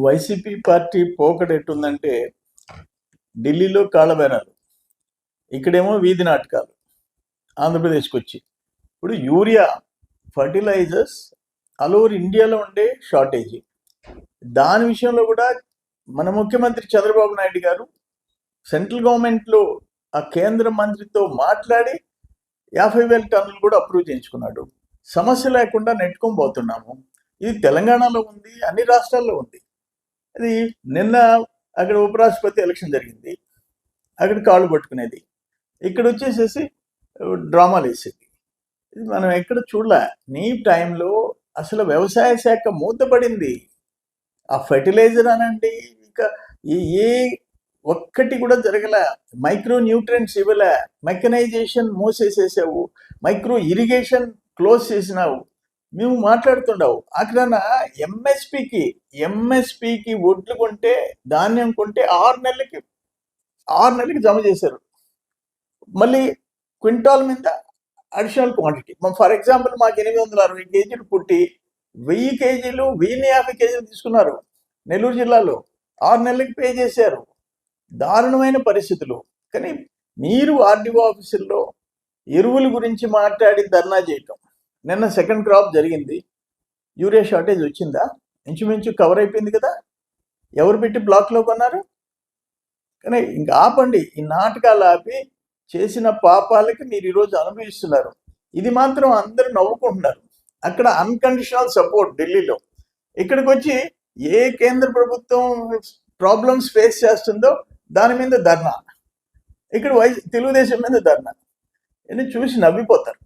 YCP party పోకడ ఎట్టుందంటే ఢిల్లీలో కాళ్ళబేరాలు, ఇక్కడేమో వీధి నాటకాలు. ఆంధ్రప్రదేశ్కి వచ్చి ఇప్పుడు యూరియా ఫర్టిలైజర్స్ ఆల్ ఓవర్ ఇండియాలో ఉండే షార్టేజీ. దాని విషయంలో కూడా మన ముఖ్యమంత్రి చంద్రబాబు నాయుడు గారు సెంట్రల్ గవర్నమెంట్లో ఆ కేంద్ర మంత్రితో మాట్లాడి 50,000 టన్నులు కూడా అప్రూవ్ చేయించుకున్నాడు. సమస్య లేకుండా నెట్టుకొని పోతున్నాము. ఇది తెలంగాణలో ఉంది, అన్ని రాష్ట్రాల్లో ఉంది. అది నిన్న అక్కడ ఉపరాష్ట్రపతి ఎలక్షన్ జరిగింది, అక్కడ కాళ్ళు పట్టుకునేది, ఇక్కడ వచ్చేసేసి డ్రామాలు వేసేది. ఇది మనం ఎక్కడ చూడలే. నీ టైంలో అసలు వ్యవసాయ శాఖ మూతపడింది. ఆ ఫెర్టిలైజర్ అనండి, ఇంకా ఏ ఒక్కటి కూడా జరగలే. మైక్రో న్యూట్రియంట్స్ ఇవ్వలే, మెకనైజేషన్ మూసేసేసావు, మైక్రో ఇరిగేషన్ క్లోజ్ చేసినావు. మేము మాట్లాడుతుండవు అక్కడ ఎంఎస్పికి ఒడ్లు కొంటే, ధాన్యం కొంటే 6 నెలలకి జమ చేశారు. మళ్ళీ క్వింటాల్ మీద అడిషనల్ క్వాంటిటీ. ఫర్ ఎగ్జాంపుల్ మాకు 860 కేజీలు పుట్టి 1000 కేజీలు 1050 కేజీలు తీసుకున్నారు నెల్లూరు జిల్లాలో. 6 నెలలకి పే చేశారు. దారుణమైన పరిస్థితులు. కానీ మీరు ఆర్డీఓ ఆఫీసుల్లో ఎరువుల గురించి మాట్లాడి ధర్నా చేయటం. నిన్న సెకండ్ క్రాప్ జరిగింది, యూరియా షార్టేజ్ వచ్చిందా? ఇంచుమించు కవర్ అయిపోయింది కదా. ఎవరు పెట్టి బ్లాక్లో కొన్నారు? కానీ ఇంకా ఆపండి, ఈ నాటకాలు ఆపి చేసిన పాపాలకి మీరు ఈరోజు అనుభవిస్తున్నారు. ఇది మాత్రం అందరూ నవ్వుకుంటున్నారు. అక్కడ అన్కండిషనల్ సపోర్ట్ ఢిల్లీలో. ఇక్కడికి వచ్చి ఏ కేంద్ర ప్రభుత్వం ప్రాబ్లమ్స్ ఫేస్ చేస్తుందో దాని మీద ధర్నా, ఇక్కడ తెలుగుదేశం మీద ధర్నా. చూసి నవ్విపోతారు.